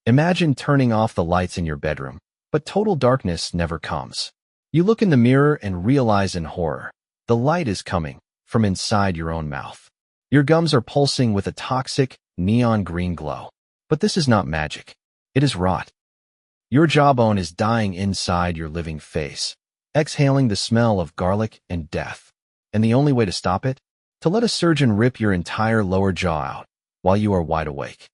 Imagine turning off the lights in your bedroom, but total darkness never comes. You look in the mirror and realize in horror, the light is coming from inside your own mouth. Your gums are pulsing with a toxic, neon green glow. But this is not magic. It is rot. Your jawbone is dying inside your living face, exhaling the smell of garlic and death. And the only way to stop it? To let a surgeon rip your entire lower jaw out while you are wide awake.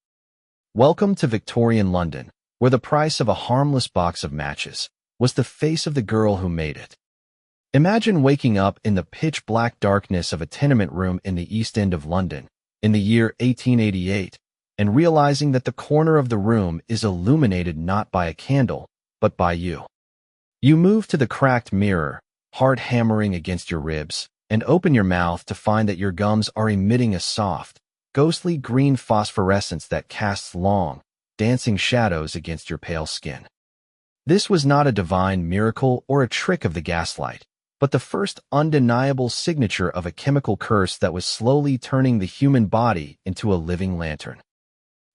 Welcome to Victorian London, where the price of a harmless box of matches was the face of the girl who made it. Imagine waking up in the pitch-black darkness of a tenement room in the East End of London in the year 1888 and realizing that the corner of the room is illuminated not by a candle, but by you. You move to the cracked mirror, heart hammering against your ribs, and open your mouth to find that your gums are emitting a soft, ghostly green phosphorescence that casts long, dancing shadows against your pale skin. This was not a divine miracle or a trick of the gaslight, but the first undeniable signature of a chemical curse that was slowly turning the human body into a living lantern.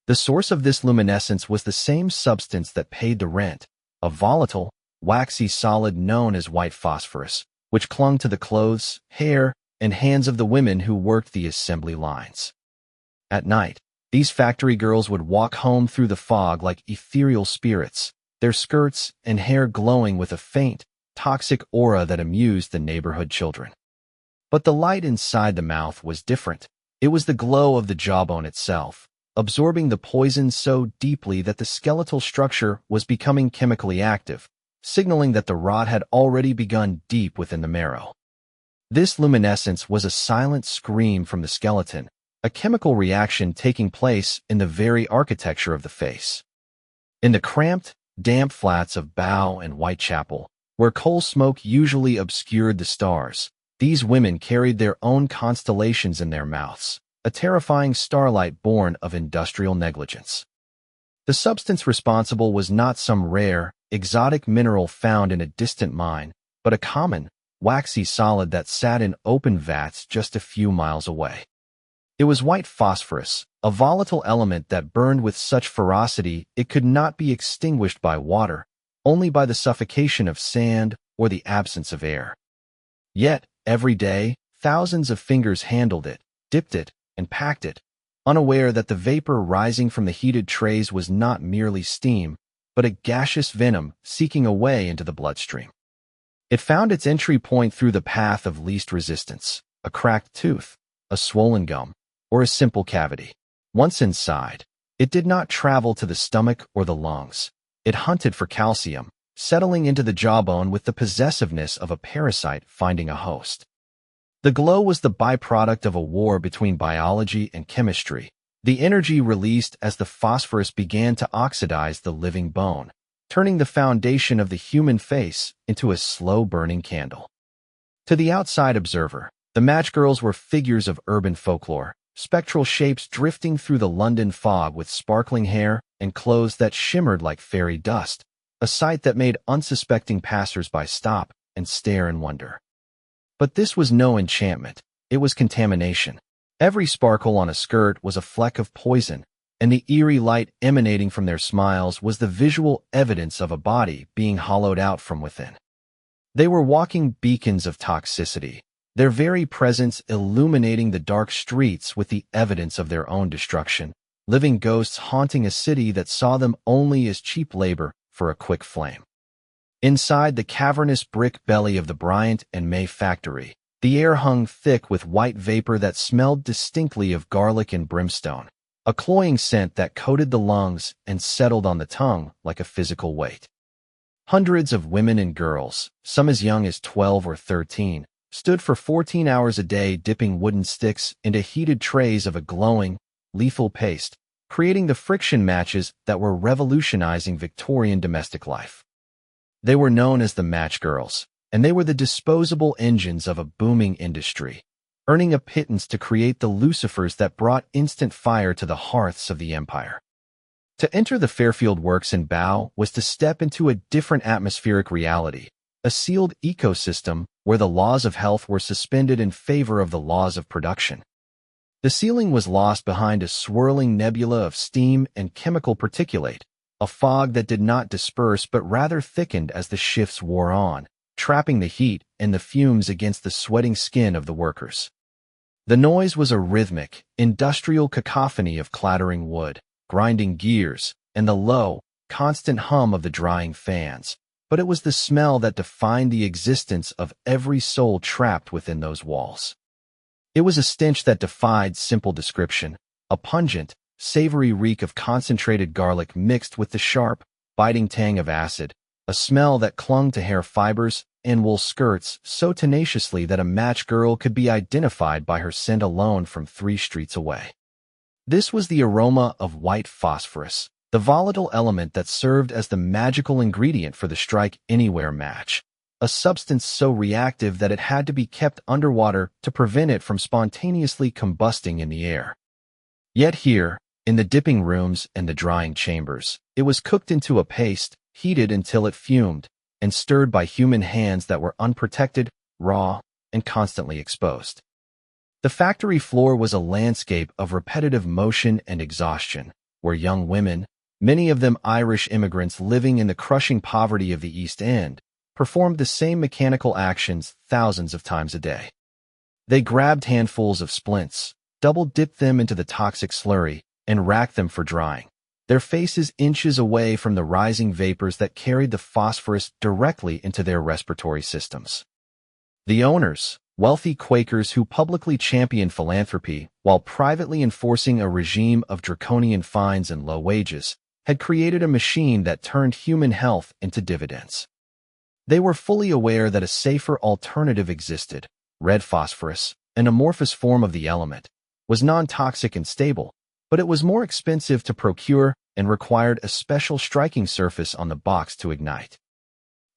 The source of this luminescence was the same substance that paid the rent, a volatile, waxy solid known as white phosphorus, which clung to the clothes, hair, and hands of the women who worked the assembly lines. At night, these factory girls would walk home through the fog like ethereal spirits, their skirts and hair glowing with a faint, toxic aura that amused the neighborhood children. But the light inside the mouth was different. It was the glow of the jawbone itself, absorbing the poison so deeply that the skeletal structure was becoming chemically active, signaling that the rot had already begun deep within the marrow. This luminescence was a silent scream from the skeleton, a chemical reaction taking place in the very architecture of the face. In the cramped, damp flats of Bow and Whitechapel, where coal smoke usually obscured the stars, these women carried their own constellations in their mouths, a terrifying starlight born of industrial negligence. The substance responsible was not some rare, exotic mineral found in a distant mine, but a common, waxy solid that sat in open vats just a few miles away. It was white phosphorus, a volatile element that burned with such ferocity it could not be extinguished by water, only by the suffocation of sand or the absence of air. Yet, every day, thousands of fingers handled it, dipped it, and packed it, unaware that the vapor rising from the heated trays was not merely steam, but a gaseous venom seeking a way into the bloodstream. It found its entry point through the path of least resistance, a cracked tooth, a swollen gum, or a simple cavity. Once inside, it did not travel to the stomach or the lungs. It hunted for calcium, settling into the jawbone with the possessiveness of a parasite finding a host. The glow was the byproduct of a war between biology and chemistry, the energy released as the phosphorus began to oxidize the living bone, turning the foundation of the human face into a slow-burning candle. To the outside observer, the match girls were figures of urban folklore, spectral shapes drifting through the London fog with sparkling hair and clothes that shimmered like fairy dust, a sight that made unsuspecting passers-by stop and stare in wonder. But this was no enchantment, it was contamination. Every sparkle on a skirt was a fleck of poison, and the eerie light emanating from their smiles was the visual evidence of a body being hollowed out from within. They were walking beacons of toxicity, their very presence illuminating the dark streets with the evidence of their own destruction, living ghosts haunting a city that saw them only as cheap labor for a quick flame. Inside the cavernous brick belly of the Bryant and May factory, the air hung thick with white vapor that smelled distinctly of garlic and brimstone, a cloying scent that coated the lungs and settled on the tongue like a physical weight. Hundreds of women and girls, some as young as 12 or 13, stood for 14 hours a day dipping wooden sticks into heated trays of a glowing, lethal paste, creating the friction matches that were revolutionizing Victorian domestic life. They were known as the match girls, and they were the disposable engines of a booming industry, earning a pittance to create the lucifers that brought instant fire to the hearths of the empire. To enter the Fairfield Works in Bow was to step into a different atmospheric reality, a sealed ecosystem where the laws of health were suspended in favor of the laws of production. The ceiling was lost behind a swirling nebula of steam and chemical particulate, a fog that did not disperse but rather thickened as the shifts wore on, trapping the heat and the fumes against the sweating skin of the workers. The noise was a rhythmic, industrial cacophony of clattering wood, grinding gears, and the low, constant hum of the drying fans, but it was the smell that defined the existence of every soul trapped within those walls. It was a stench that defied simple description, a pungent, savory reek of concentrated garlic mixed with the sharp, biting tang of acid, a smell that clung to hair fibers and wool skirts so tenaciously that a match girl could be identified by her scent alone from 3 streets away. This was the aroma of white phosphorus, the volatile element that served as the magical ingredient for the Strike Anywhere match, a substance so reactive that it had to be kept underwater to prevent it from spontaneously combusting in the air. Yet here, in the dipping rooms and the drying chambers, it was cooked into a paste, heated until it fumed, and stirred by human hands that were unprotected, raw, and constantly exposed. The factory floor was a landscape of repetitive motion and exhaustion, where young women, many of them Irish immigrants living in the crushing poverty of the East End, performed the same mechanical actions thousands of times a day. They grabbed handfuls of splints, double-dipped them into the toxic slurry, and racked them for drying, their faces inches away from the rising vapors that carried the phosphorus directly into their respiratory systems. The owners, wealthy Quakers who publicly championed philanthropy while privately enforcing a regime of draconian fines and low wages, had created a machine that turned human health into dividends. They were fully aware that a safer alternative existed. Red phosphorus, an amorphous form of the element, was non-toxic and stable, but it was more expensive to procure and required a special striking surface on the box to ignite.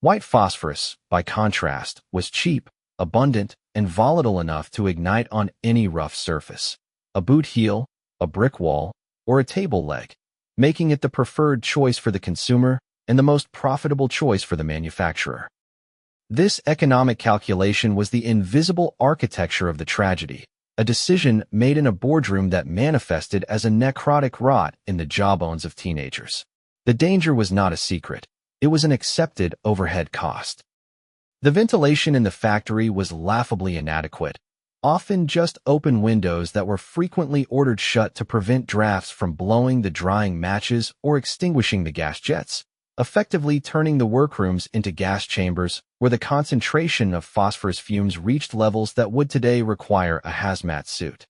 White phosphorus, by contrast, was cheap, abundant, and volatile enough to ignite on any rough surface, a boot heel, a brick wall, or a table leg, making it the preferred choice for the consumer and the most profitable choice for the manufacturer. This economic calculation was the invisible architecture of the tragedy, a decision made in a boardroom that manifested as a necrotic rot in the jawbones of teenagers. The danger was not a secret. It was an accepted overhead cost. The ventilation in the factory was laughably inadequate, often just open windows that were frequently ordered shut to prevent drafts from blowing the drying matches or extinguishing the gas jets, effectively turning the workrooms into gas chambers where the concentration of phosphorus fumes reached levels that would today require a hazmat suit.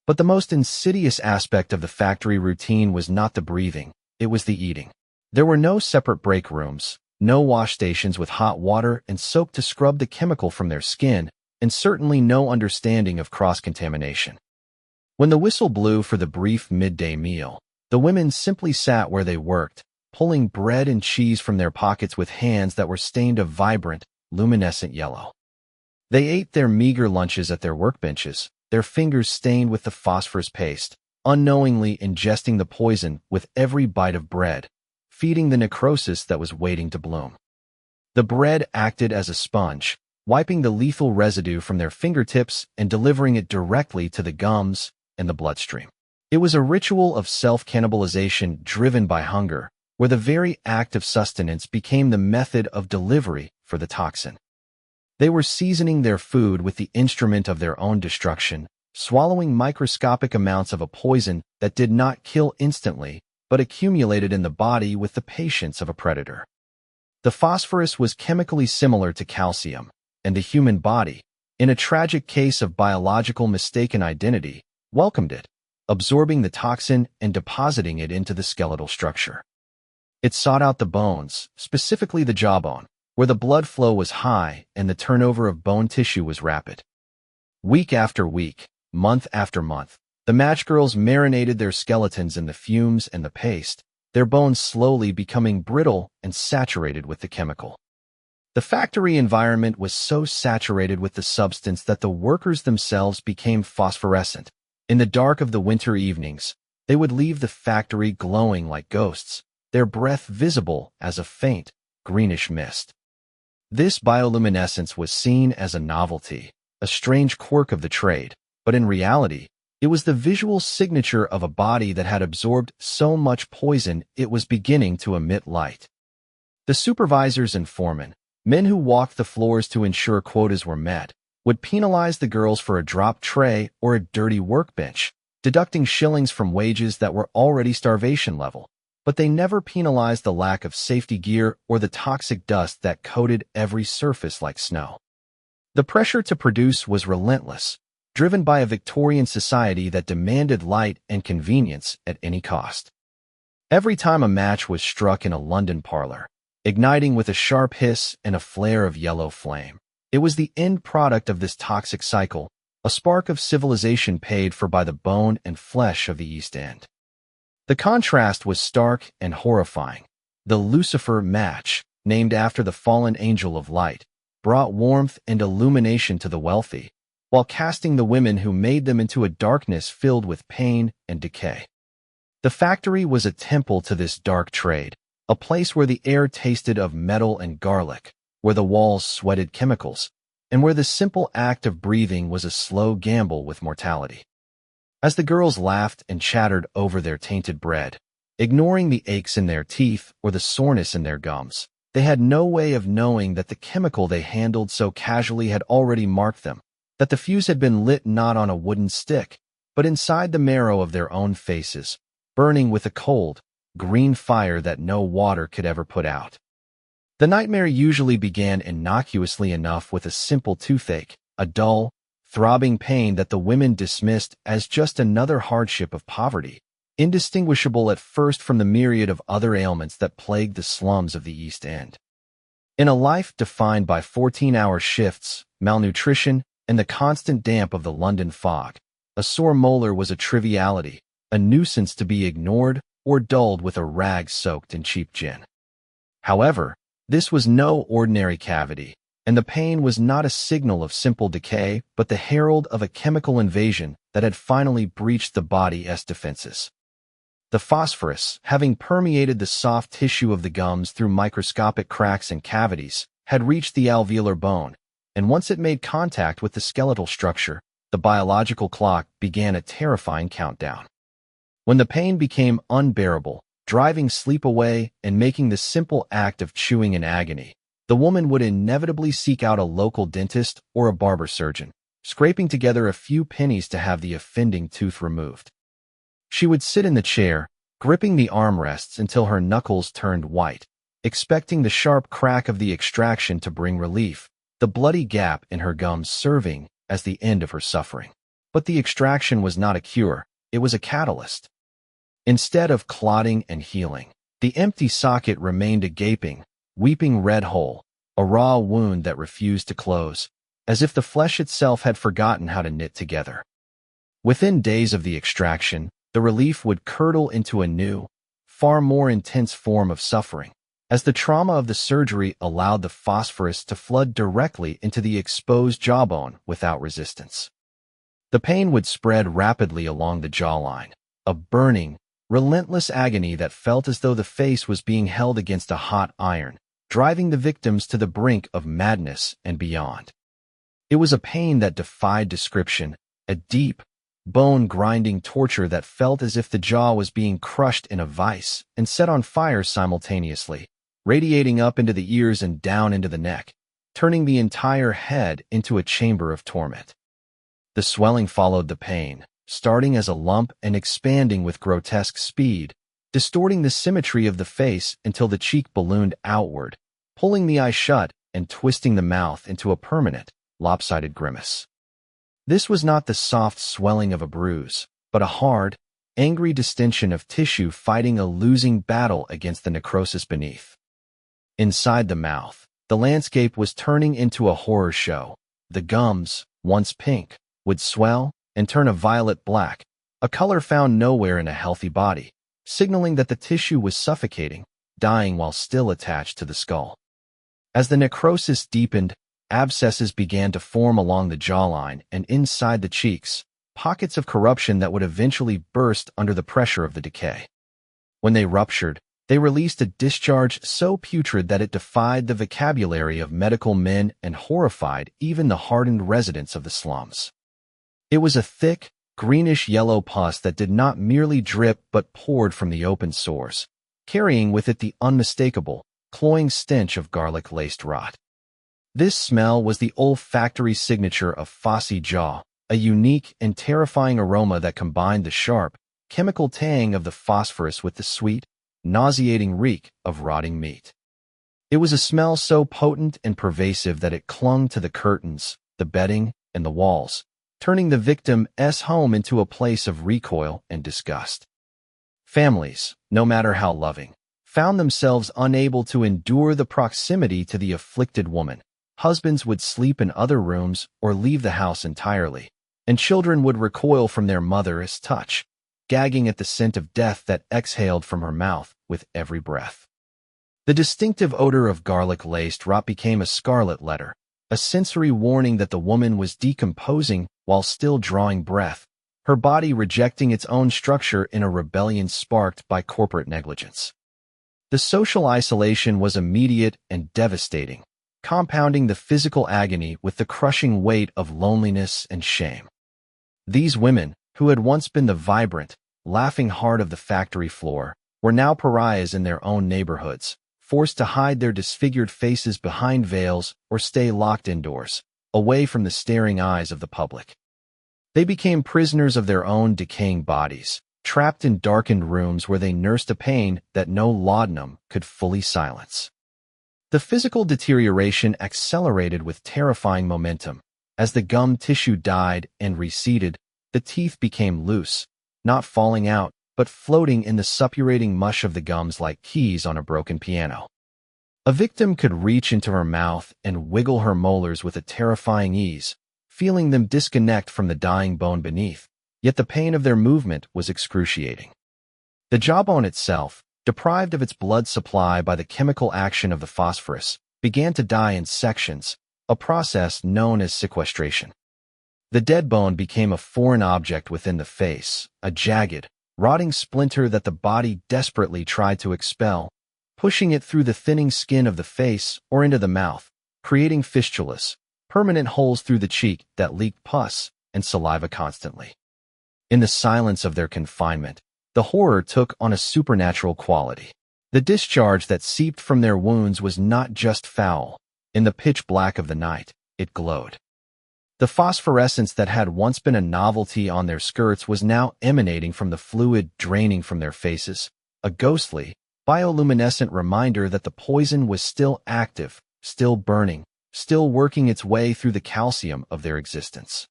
But the most insidious aspect of the factory routine was not the breathing, it was the eating. There were no separate break rooms, no wash stations with hot water and soap to scrub the chemical from their skin, and certainly no understanding of cross-contamination. When the whistle blew for the brief midday meal, the women simply sat where they worked, pulling bread and cheese from their pockets with hands that were stained a vibrant, luminescent yellow. They ate their meager lunches at their workbenches, their fingers stained with the phosphorus paste, unknowingly ingesting the poison with every bite of bread, feeding the necrosis that was waiting to bloom. The bread acted as a sponge, wiping the lethal residue from their fingertips and delivering it directly to the gums and the bloodstream. It was a ritual of self-cannibalization driven by hunger, where the very act of sustenance became the method of delivery for the toxin. They were seasoning their food with the instrument of their own destruction, swallowing microscopic amounts of a poison that did not kill instantly, but accumulated in the body with the patience of a predator. The phosphorus was chemically similar to calcium, and the human body, in a tragic case of biological mistaken identity, welcomed it, absorbing the toxin and depositing it into the skeletal structure. It sought out the bones, specifically the jawbone, where the blood flow was high and the turnover of bone tissue was rapid. Week after week, month after month, the match girls marinated their skeletons in the fumes and the paste, their bones slowly becoming brittle and saturated with the chemical. The factory environment was so saturated with the substance that the workers themselves became phosphorescent. In the dark of the winter evenings, they would leave the factory glowing like ghosts, their breath visible as a faint, greenish mist. This bioluminescence was seen as a novelty, a strange quirk of the trade, but in reality, It was the visual signature of a body that had absorbed so much poison it was beginning to emit light. The supervisors and foremen, men who walked the floors to ensure quotas were met, would penalize the girls for a dropped tray or a dirty workbench, deducting shillings from wages that were already starvation level. But they never penalized the lack of safety gear or the toxic dust that coated every surface like snow. The pressure to produce was relentless, driven by a Victorian society that demanded light and convenience at any cost. Every time a match was struck in a London parlor, igniting with a sharp hiss and a flare of yellow flame, it was the end product of this toxic cycle, a spark of civilization paid for by the bone and flesh of the East End. The contrast was stark and horrifying. The Lucifer match, named after the fallen angel of light, brought warmth and illumination to the wealthy, while casting the women who made them into a darkness filled with pain and decay. The factory was a temple to this dark trade, a place where the air tasted of metal and garlic, where the walls sweated chemicals, and where the simple act of breathing was a slow gamble with mortality. As the girls laughed and chattered over their tainted bread, ignoring the aches in their teeth or the soreness in their gums, they had no way of knowing that the chemical they handled so casually had already marked them, that the fuse had been lit not on a wooden stick, but inside the marrow of their own faces, burning with a cold, green fire that no water could ever put out. The nightmare usually began innocuously enough with a simple toothache, a dull, throbbing pain that the women dismissed as just another hardship of poverty, indistinguishable at first from the myriad of other ailments that plagued the slums of the East End. In a life defined by 14-hour shifts, malnutrition, and the constant damp of the London fog, a sore molar was a triviality, a nuisance to be ignored or dulled with a rag soaked in cheap gin. However, this was no ordinary cavity, and the pain was not a signal of simple decay, but the herald of a chemical invasion that had finally breached the body's defenses. The phosphorus, having permeated the soft tissue of the gums through microscopic cracks and cavities, had reached the alveolar bone, and once it made contact with the skeletal structure, the biological clock began a terrifying countdown. When the pain became unbearable, driving sleep away and making the simple act of chewing an agony, the woman would inevitably seek out a local dentist or a barber surgeon, scraping together a few pennies to have the offending tooth removed. She would sit in the chair, gripping the armrests until her knuckles turned white, expecting the sharp crack of the extraction to bring relief, the bloody gap in her gums serving as the end of her suffering. But the extraction was not a cure, it was a catalyst. Instead of clotting and healing, the empty socket remained a gaping, weeping red hole, a raw wound that refused to close, as if the flesh itself had forgotten how to knit together. Within days of the extraction, the relief would curdle into a new, far more intense form of suffering, as the trauma of the surgery allowed the phosphorus to flood directly into the exposed jawbone without resistance. The pain would spread rapidly along the jawline, a burning, relentless agony that felt as though the face was being held against a hot iron, driving the victims to the brink of madness and beyond. It was a pain that defied description, a deep, bone-grinding torture that felt as if the jaw was being crushed in a vice and set on fire simultaneously, radiating up into the ears and down into the neck, turning the entire head into a chamber of torment. The swelling followed the pain, starting as a lump and expanding with grotesque speed, distorting the symmetry of the face until the cheek ballooned outward, pulling the eye shut and twisting the mouth into a permanent, lopsided grimace. This was not the soft swelling of a bruise, but a hard, angry distension of tissue fighting a losing battle against the necrosis beneath. Inside the mouth, the landscape was turning into a horror show. The gums, once pink, would swell and turn a violet black, a color found nowhere in a healthy body, signaling that the tissue was suffocating, dying while still attached to the skull. As the necrosis deepened, abscesses began to form along the jawline and inside the cheeks, pockets of corruption that would eventually burst under the pressure of the decay. When they ruptured, they released a discharge so putrid that it defied the vocabulary of medical men and horrified even the hardened residents of the slums. It was a thick, greenish-yellow pus that did not merely drip but poured from the open sores, carrying with it the unmistakable, cloying stench of garlic-laced rot. This smell was the olfactory signature of phossy jaw, a unique and terrifying aroma that combined the sharp, chemical tang of the phosphorus with the sweet, nauseating reek of rotting meat. It was a smell so potent and pervasive that it clung to the curtains, the bedding, and the walls, turning the victim's home into a place of recoil and disgust. Families, no matter how loving, found themselves unable to endure the proximity to the afflicted woman. Husbands would sleep in other rooms or leave the house entirely, and children would recoil from their mother's touch, gagging at the scent of death that exhaled from her mouth with every breath. The distinctive odor of garlic-laced rot became a scarlet letter, a sensory warning that the woman was decomposing while still drawing breath, her body rejecting its own structure in a rebellion sparked by corporate negligence. The social isolation was immediate and devastating, compounding the physical agony with the crushing weight of loneliness and shame. These women, who had once been the vibrant, laughing heart of the factory floor, were now pariahs in their own neighborhoods, forced to hide their disfigured faces behind veils or stay locked indoors, away from the staring eyes of the public. They became prisoners of their own decaying bodies, trapped in darkened rooms where they nursed a pain that no laudanum could fully silence. The physical deterioration accelerated with terrifying momentum. As the gum tissue died and receded, the teeth became loose, not falling out, but floating in the suppurating mush of the gums like keys on a broken piano. A victim could reach into her mouth and wiggle her molars with a terrifying ease, feeling them disconnect from the dying bone beneath, yet the pain of their movement was excruciating. The jawbone itself, deprived of its blood supply by the chemical action of the phosphorus, began to die in sections, a process known as sequestration. The dead bone became a foreign object within the face, a jagged, rotting splinter that the body desperately tried to expel, pushing it through the thinning skin of the face or into the mouth, creating fistulas, permanent holes through the cheek that leaked pus and saliva constantly. In the silence of their confinement, the horror took on a supernatural quality. The discharge that seeped from their wounds was not just foul. In the pitch black of the night, it glowed. The phosphorescence that had once been a novelty on their skirts was now emanating from the fluid draining from their faces, a ghostly, bioluminescent reminder that the poison was still active, still burning, still working its way through the calcium of their existence.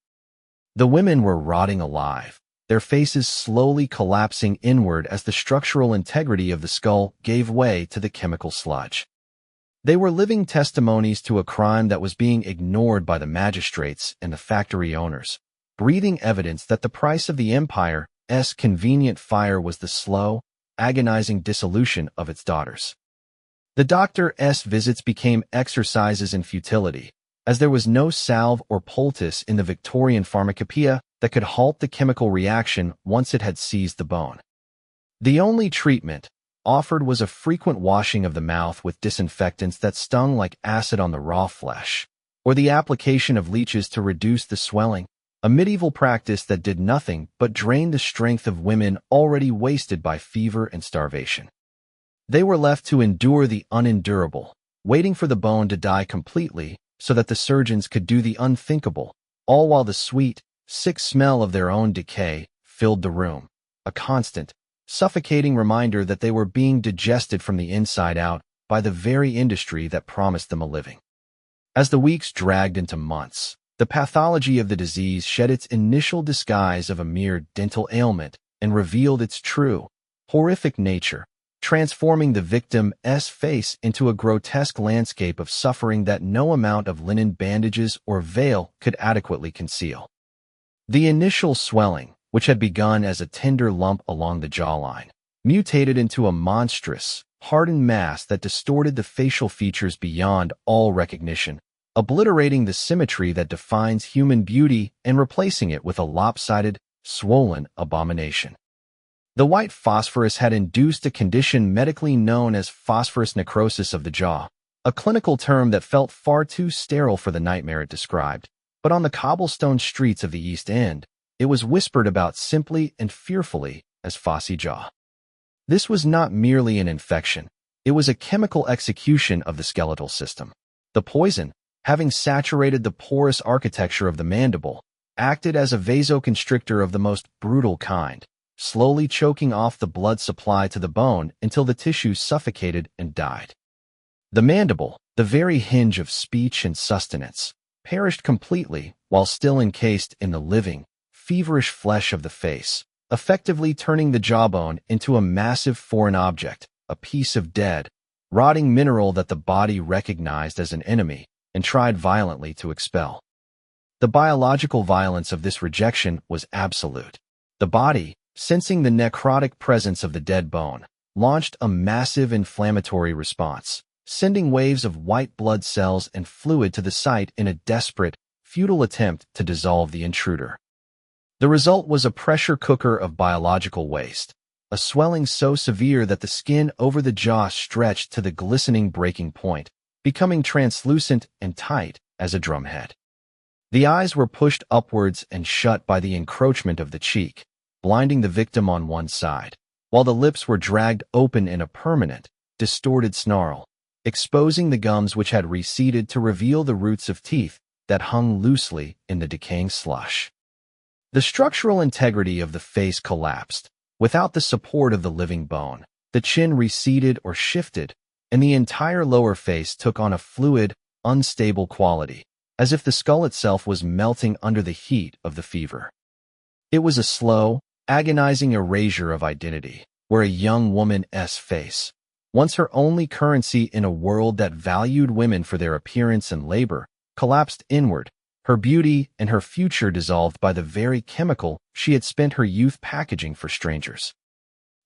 The women were rotting alive, their faces slowly collapsing inward as the structural integrity of the skull gave way to the chemical sludge. They were living testimonies to a crime that was being ignored by the magistrates and the factory owners, breathing evidence that the price of the empire's convenient fire was the slow, agonizing dissolution of its daughters. The doctor's visits became exercises in futility, as there was no salve or poultice in the Victorian pharmacopoeia that could halt the chemical reaction once it had seized the bone. The only treatment offered was a frequent washing of the mouth with disinfectants that stung like acid on the raw flesh, or the application of leeches to reduce the swelling, a medieval practice that did nothing but drain the strength of women already wasted by fever and starvation. They were left to endure the unendurable, waiting for the bone to die completely so that the surgeons could do the unthinkable, all while the sweet, sick smell of their own decay filled the room, a constant, suffocating reminder that they were being digested from the inside out by the very industry that promised them a living. As the weeks dragged into months, the pathology of the disease shed its initial disguise of a mere dental ailment and revealed its true, horrific nature, transforming the victim's face into a grotesque landscape of suffering that no amount of linen bandages or veil could adequately conceal. The initial swelling, which had begun as a tender lump along the jawline, mutated into a monstrous, hardened mass that distorted the facial features beyond all recognition, obliterating the symmetry that defines human beauty and replacing it with a lopsided, swollen abomination. The white phosphorus had induced a condition medically known as phosphorus necrosis of the jaw, a clinical term that felt far too sterile for the nightmare it described, but on the cobblestone streets of the East End, It was whispered about simply and fearfully as phossy jaw. This was not merely an infection. It was a chemical execution of the skeletal system. The poison, having saturated the porous architecture of the mandible, acted as a vasoconstrictor of the most brutal kind, slowly choking off the blood supply to the bone until the tissue suffocated and died. The mandible, the very hinge of speech and sustenance, perished completely while still encased in the living, feverish flesh of the face, effectively turning the jawbone into a massive foreign object, a piece of dead, rotting mineral that the body recognized as an enemy and tried violently to expel. The biological violence of this rejection was absolute. The body, sensing the necrotic presence of the dead bone, launched a massive inflammatory response, sending waves of white blood cells and fluid to the site in a desperate, futile attempt to dissolve the intruder. The result was a pressure cooker of biological waste, a swelling so severe that the skin over the jaw stretched to the glistening breaking point, becoming translucent and tight as a drumhead. The eyes were pushed upwards and shut by the encroachment of the cheek, blinding the victim on one side, while the lips were dragged open in a permanent, distorted snarl, exposing the gums which had receded to reveal the roots of teeth that hung loosely in the decaying slush. The structural integrity of the face collapsed. Without the support of the living bone, the chin receded or shifted, and the entire lower face took on a fluid, unstable quality, as if the skull itself was melting under the heat of the fever. It was a slow, agonizing erasure of identity, where a young woman's face, once her only currency in a world that valued women for their appearance and labor, collapsed inward, her beauty and her future dissolved by the very chemical she had spent her youth packaging for strangers.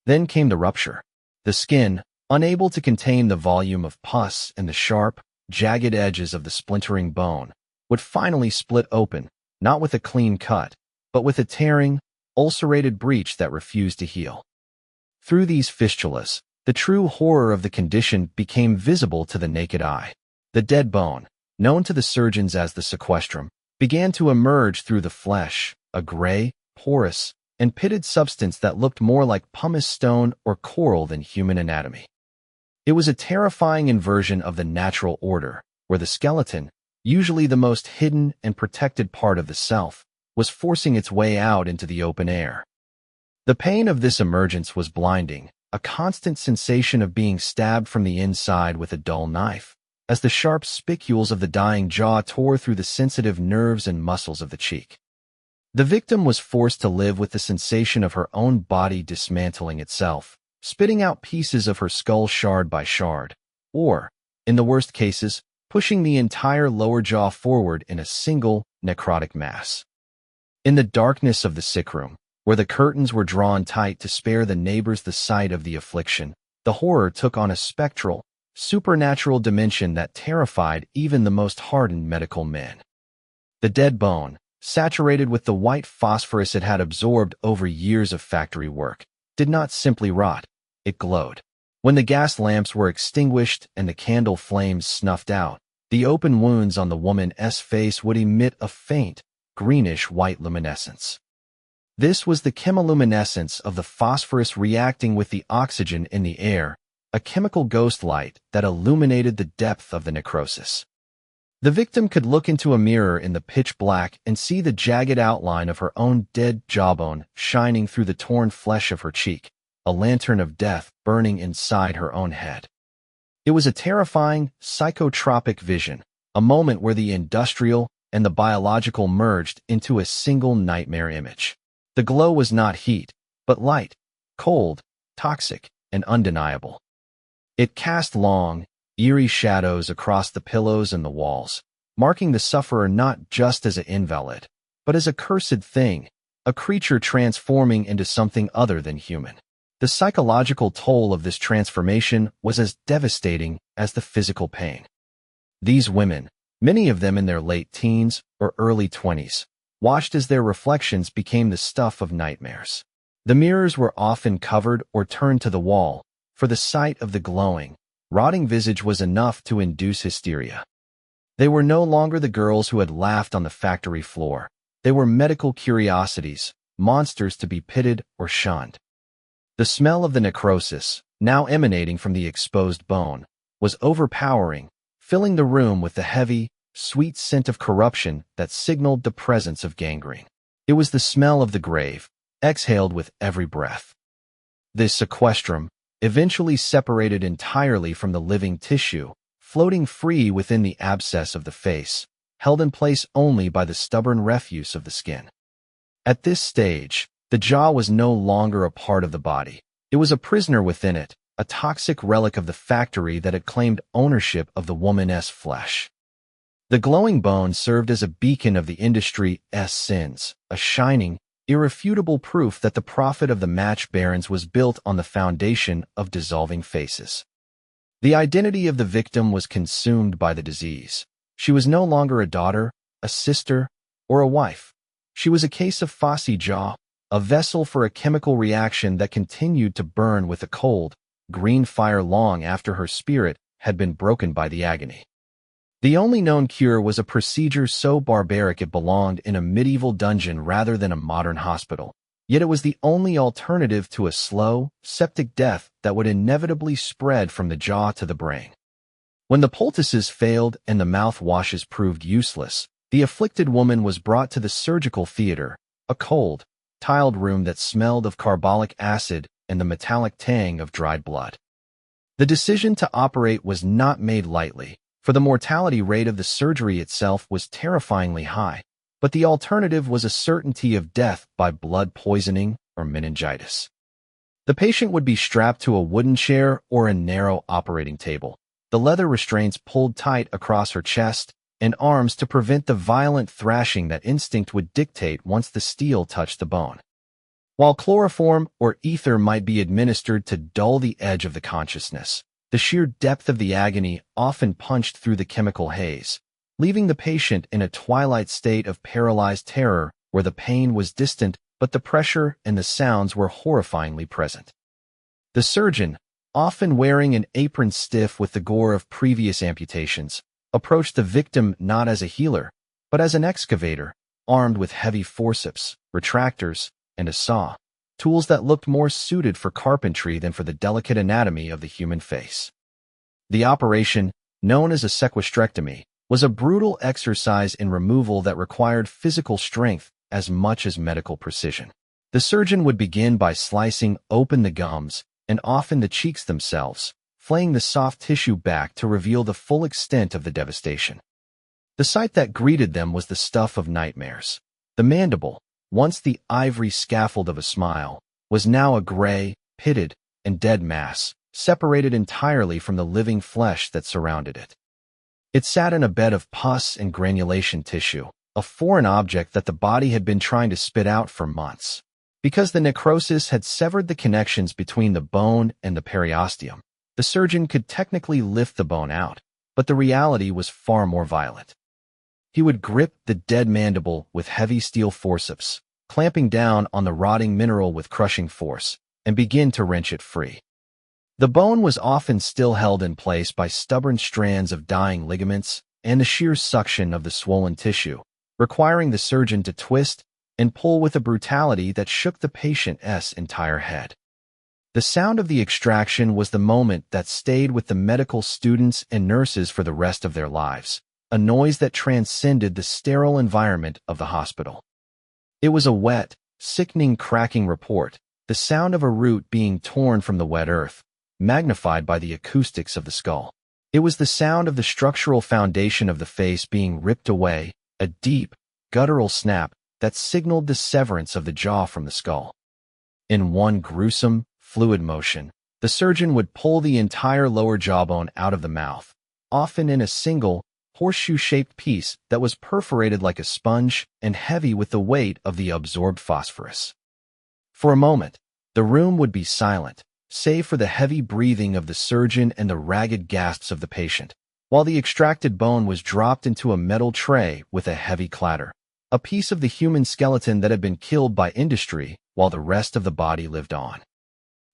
Then came the rupture. The skin, unable to contain the volume of pus and the sharp, jagged edges of the splintering bone, would finally split open, not with a clean cut, but with a tearing, ulcerated breach that refused to heal. Through these fistulas, the true horror of the condition became visible to the naked eye. The dead bone, known to the surgeons as the sequestrum, began to emerge through the flesh, a gray, porous, and pitted substance that looked more like pumice stone or coral than human anatomy. It was a terrifying inversion of the natural order, where the skeleton, usually the most hidden and protected part of the self, was forcing its way out into the open air. The pain of this emergence was blinding, a constant sensation of being stabbed from the inside with a dull knife, as the sharp spicules of the dying jaw tore through the sensitive nerves and muscles of the cheek. The victim was forced to live with the sensation of her own body dismantling itself, spitting out pieces of her skull shard by shard, or, in the worst cases, pushing the entire lower jaw forward in a single, necrotic mass. In the darkness of the sickroom, where the curtains were drawn tight to spare the neighbors the sight of the affliction, the horror took on a spectral, supernatural dimension that terrified even the most hardened medical men. The dead bone, saturated with the white phosphorus it had absorbed over years of factory work, did not simply rot, it glowed. When the gas lamps were extinguished and the candle flames snuffed out, the open wounds on the woman's face would emit a faint, greenish-white luminescence. This was the chemiluminescence of the phosphorus reacting with the oxygen in the air, a chemical ghost light that illuminated the depth of the necrosis. The victim could look into a mirror in the pitch black and see the jagged outline of her own dead jawbone shining through the torn flesh of her cheek, a lantern of death burning inside her own head. It was a terrifying, psychotropic vision, a moment where the industrial and the biological merged into a single nightmare image. The glow was not heat, but light, cold, toxic, and undeniable. It cast long, eerie shadows across the pillows and the walls, marking the sufferer not just as an invalid, but as a cursed thing, a creature transforming into something other than human. The psychological toll of this transformation was as devastating as the physical pain. These women, many of them in their late teens or early 20s, watched as their reflections became the stuff of nightmares. The mirrors were often covered or turned to the wall, for the sight of the glowing, rotting visage was enough to induce hysteria. They were no longer the girls who had laughed on the factory floor, They were medical curiosities, monsters to be pitted or shunned. The smell of the necrosis, now emanating from the exposed bone, was overpowering, filling the room with the heavy, sweet scent of corruption that signaled the presence of gangrene. It was the smell of the grave, exhaled with every breath. The sequestrum, eventually separated entirely from the living tissue, floating free within the abscess of the face, held in place only by the stubborn refuse of the skin. At this stage, the jaw was no longer a part of the body. It was a prisoner within it, a toxic relic of the factory that had claimed ownership of the woman's flesh. The glowing bone served as a beacon of the industry's sins, a shining, irrefutable proof that the profit of the match barons was built on the foundation of dissolving faces. The identity of the victim was consumed by the disease. She was no longer a daughter, a sister, or a wife. She was a case of phosphy jaw, a vessel for a chemical reaction that continued to burn with a cold, green fire long after her spirit had been broken by the agony. The only known cure was a procedure so barbaric it belonged in a medieval dungeon rather than a modern hospital. Yet it was the only alternative to a slow, septic death that would inevitably spread from the jaw to the brain. When the poultices failed and the mouthwashes proved useless, the afflicted woman was brought to the surgical theater, a cold, tiled room that smelled of carbolic acid and the metallic tang of dried blood. The decision to operate was not made lightly, for the mortality rate of the surgery itself was terrifyingly high, but the alternative was a certainty of death by blood poisoning or meningitis. The patient would be strapped to a wooden chair or a narrow operating table, the leather restraints pulled tight across her chest and arms to prevent the violent thrashing that instinct would dictate once the steel touched the bone. While chloroform or ether might be administered to dull the edge of the consciousness, the sheer depth of the agony often punched through the chemical haze, leaving the patient in a twilight state of paralyzed terror where the pain was distant but the pressure and the sounds were horrifyingly present. The surgeon, often wearing an apron stiff with the gore of previous amputations, approached the victim not as a healer, but as an excavator, armed with heavy forceps, retractors, and a saw, tools that looked more suited for carpentry than for the delicate anatomy of the human face. The operation, known as a sequestrectomy, was a brutal exercise in removal that required physical strength as much as medical precision. The surgeon would begin by slicing open the gums and often the cheeks themselves, flaying the soft tissue back to reveal the full extent of the devastation. The sight that greeted them was the stuff of nightmares. The mandible, once the ivory scaffold of a smile, was now a gray, pitted, and dead mass, separated entirely from the living flesh that surrounded it. It sat in a bed of pus and granulation tissue, a foreign object that the body had been trying to spit out for months. Because the necrosis had severed the connections between the bone and the periosteum, the surgeon could technically lift the bone out, but the reality was far more violent. He would grip the dead mandible with heavy steel forceps, clamping down on the rotting mineral with crushing force, and begin to wrench it free. The bone was often still held in place by stubborn strands of dying ligaments and the sheer suction of the swollen tissue, requiring the surgeon to twist and pull with a brutality that shook the patient's entire head. The sound of the extraction was the moment that stayed with the medical students and nurses for the rest of their lives, a noise that transcended the sterile environment of the hospital. It was a wet, sickening cracking report, the sound of a root being torn from the wet earth, magnified by the acoustics of the skull. It was the sound of the structural foundation of the face being ripped away, a deep, guttural snap that signaled the severance of the jaw from the skull. In one gruesome, fluid motion, the surgeon would pull the entire lower jawbone out of the mouth, often in a single, horseshoe-shaped piece that was perforated like a sponge and heavy with the weight of the absorbed phosphorus. For a moment, the room would be silent, save for the heavy breathing of the surgeon and the ragged gasps of the patient, while the extracted bone was dropped into a metal tray with a heavy clatter, a piece of the human skeleton that had been killed by industry while the rest of the body lived on.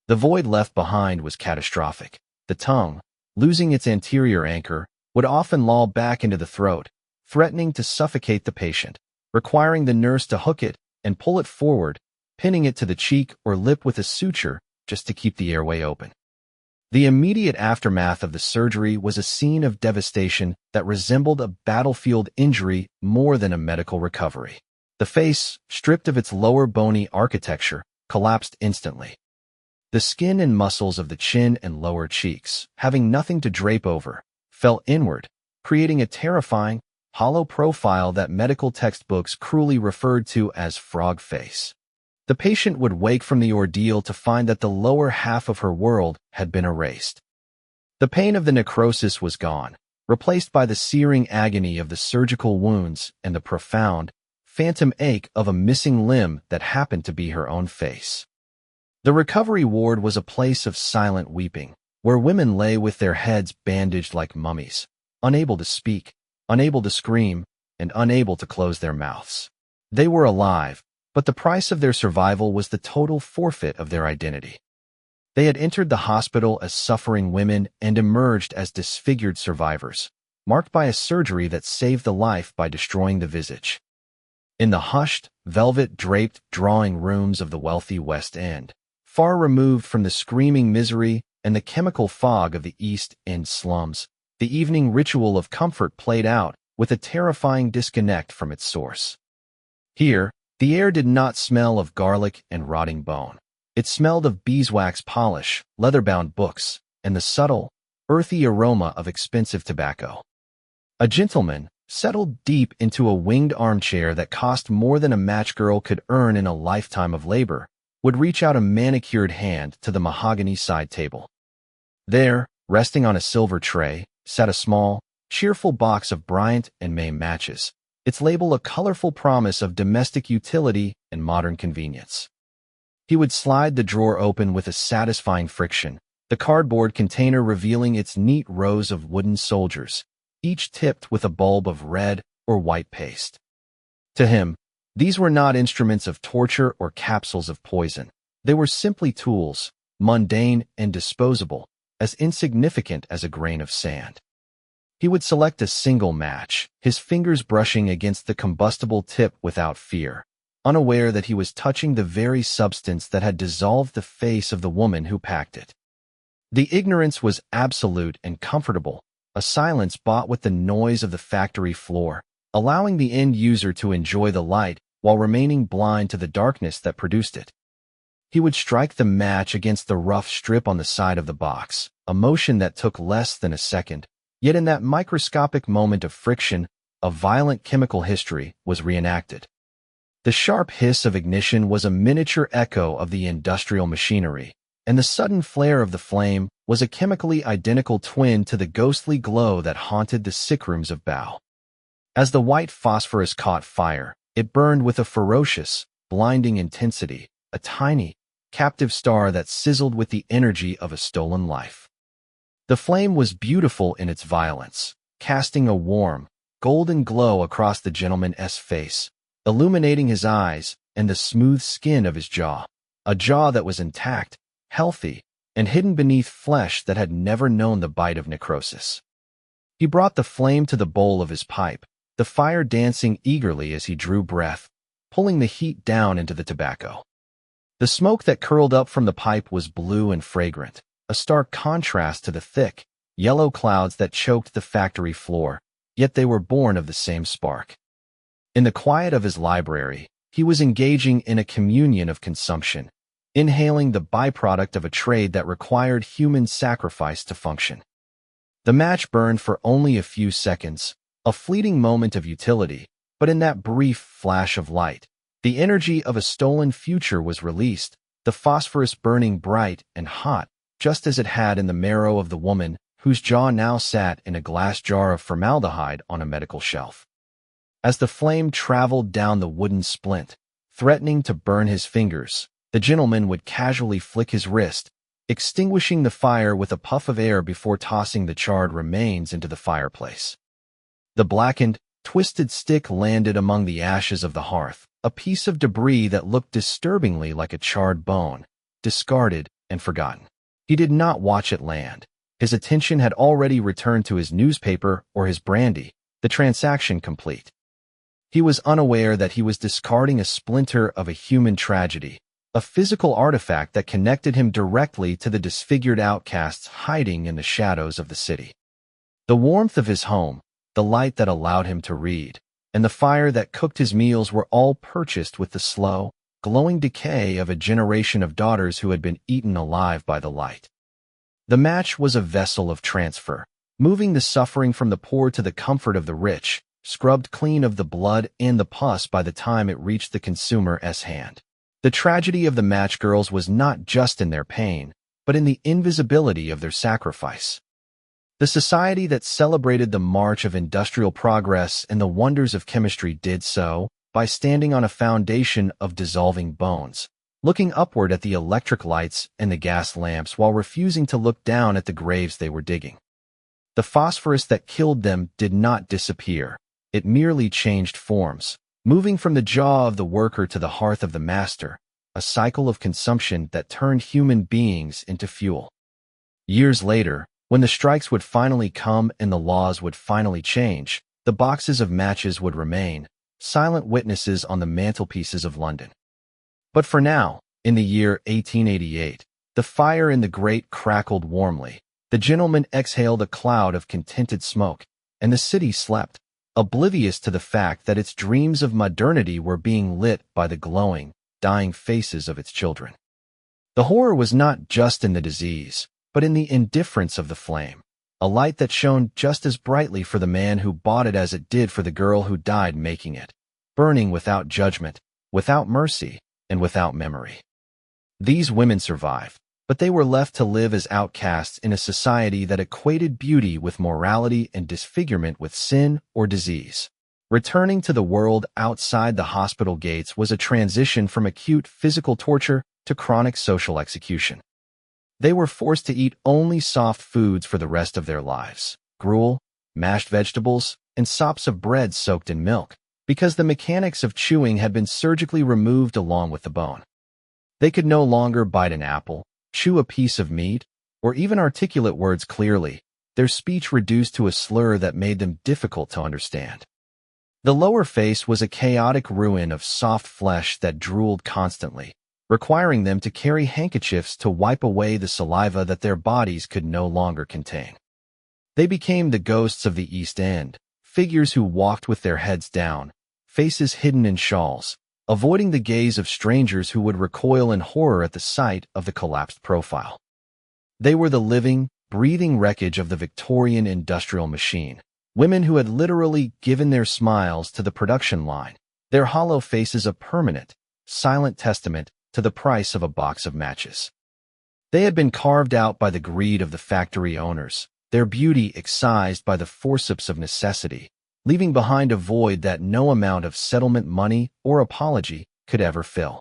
The void left behind was catastrophic. The tongue, losing its anterior anchor, would often loll back into the throat, threatening to suffocate the patient, requiring the nurse to hook it and pull it forward, pinning it to the cheek or lip with a suture just to keep the airway open. The immediate aftermath of the surgery was a scene of devastation that resembled a battlefield injury more than a medical recovery. The face, stripped of its lower bony architecture, collapsed instantly. The skin and muscles of the chin and lower cheeks, having nothing to drape over, fell inward, creating a terrifying, hollow profile that medical textbooks cruelly referred to as frog face. The patient would wake from the ordeal to find that the lower half of her world had been erased. The pain of the necrosis was gone, replaced by the searing agony of the surgical wounds and the profound, phantom ache of a missing limb that happened to be her own face. The recovery ward was a place of silent weeping, where women lay with their heads bandaged like mummies, unable to speak, unable to scream, and unable to close their mouths. They were alive, but the price of their survival was the total forfeit of their identity. They had entered the hospital as suffering women and emerged as disfigured survivors, marked by a surgery that saved the life by destroying the visage. In the hushed, velvet-draped drawing rooms of the wealthy West End, far removed from the screaming misery and the chemical fog of the East End slums, the evening ritual of comfort played out with a terrifying disconnect from its source. Here, the air did not smell of garlic and rotting bone. It smelled of beeswax polish, leather-bound books, and the subtle, earthy aroma of expensive tobacco. A gentleman, settled deep into a winged armchair that cost more than a match girl could earn in a lifetime of labor, would reach out a manicured hand to the mahogany side table. There, resting on a silver tray, sat a small, cheerful box of Bryant and May matches, its label a colorful promise of domestic utility and modern convenience. He would slide the drawer open with a satisfying friction, the cardboard container revealing its neat rows of wooden soldiers, each tipped with a bulb of red or white paste. To him, these were not instruments of torture or capsules of poison. They were simply tools, mundane and disposable, as insignificant as a grain of sand. He would select a single match, his fingers brushing against the combustible tip without fear, unaware that he was touching the very substance that had dissolved the face of the woman who packed it. The ignorance was absolute and comfortable, a silence bought with the noise of the factory floor, allowing the end user to enjoy the light while remaining blind to the darkness that produced it. He would strike the match against the rough strip on the side of the box, a motion that took less than a second. Yet in that microscopic moment of friction, a violent chemical history was reenacted. The sharp hiss of ignition was a miniature echo of the industrial machinery, and the sudden flare of the flame was a chemically identical twin to the ghostly glow that haunted the sick rooms of Bow. As the white phosphorus caught fire, it burned with a ferocious, blinding intensity, a tiny, captive star that sizzled with the energy of a stolen life. The flame was beautiful in its violence, casting a warm, golden glow across the gentleman's face, illuminating his eyes and the smooth skin of his jaw, a jaw that was intact, healthy, and hidden beneath flesh that had never known the bite of necrosis. He brought the flame to the bowl of his pipe, the fire dancing eagerly as he drew breath, pulling the heat down into the tobacco. The smoke that curled up from the pipe was blue and fragrant, a stark contrast to the thick, yellow clouds that choked the factory floor, yet they were born of the same spark. In the quiet of his library, he was engaging in a communion of consumption, inhaling the byproduct of a trade that required human sacrifice to function. The match burned for only a few seconds, a fleeting moment of utility, but in that brief flash of light, the energy of a stolen future was released, the phosphorus burning bright and hot, just as it had in the marrow of the woman whose jaw now sat in a glass jar of formaldehyde on a medical shelf. As the flame traveled down the wooden splint, threatening to burn his fingers, the gentleman would casually flick his wrist, extinguishing the fire with a puff of air before tossing the charred remains into the fireplace. The blackened, twisted stick landed among the ashes of the hearth, a piece of debris that looked disturbingly like a charred bone, discarded and forgotten. He did not watch it land. His attention had already returned to his newspaper or his brandy, the transaction complete. He was unaware that he was discarding a splinter of a human tragedy, a physical artifact that connected him directly to the disfigured outcasts hiding in the shadows of the city. The warmth of his home, the light that allowed him to read, and the fire that cooked his meals were all purchased with the slow, glowing decay of a generation of daughters who had been eaten alive by the light. The match was a vessel of transfer, moving the suffering from the poor to the comfort of the rich, scrubbed clean of the blood and the pus by the time it reached the consumer's hand. The tragedy of the match girls was not just in their pain, but in the invisibility of their sacrifice. The society that celebrated the march of industrial progress and the wonders of chemistry did so by standing on a foundation of dissolving bones, looking upward at the electric lights and the gas lamps while refusing to look down at the graves they were digging. The phosphorus that killed them did not disappear. It merely changed forms, moving from the jaw of the worker to the hearth of the master, a cycle of consumption that turned human beings into fuel. Years later, when the strikes would finally come and the laws would finally change, the boxes of matches would remain, silent witnesses on the mantelpieces of London. But for now, in the year 1888, the fire in the grate crackled warmly, the gentleman exhaled a cloud of contented smoke, and the city slept, oblivious to the fact that its dreams of modernity were being lit by the glowing, dying faces of its children. The horror was not just in the disease, but in the indifference of the flame, a light that shone just as brightly for the man who bought it as it did for the girl who died making it, burning without judgment, without mercy, and without memory. These women survived, but they were left to live as outcasts in a society that equated beauty with morality and disfigurement with sin or disease. Returning to the world outside the hospital gates was a transition from acute physical torture to chronic social execution. They were forced to eat only soft foods for the rest of their lives, gruel, mashed vegetables, and sops of bread soaked in milk, because the mechanics of chewing had been surgically removed along with the bone. They could no longer bite an apple, chew a piece of meat, or even articulate words clearly, their speech reduced to a slur that made them difficult to understand. The lower face was a chaotic ruin of soft flesh that drooled constantly, requiring them to carry handkerchiefs to wipe away the saliva that their bodies could no longer contain. They became the ghosts of the East End, figures who walked with their heads down, faces hidden in shawls, avoiding the gaze of strangers who would recoil in horror at the sight of the collapsed profile. They were the living, breathing wreckage of the Victorian industrial machine, women who had literally given their smiles to the production line, their hollow faces a permanent, silent testament to the price of a box of matches. They had been carved out by the greed of the factory owners, their beauty excised by the forceps of necessity, leaving behind a void that no amount of settlement money or apology could ever fill.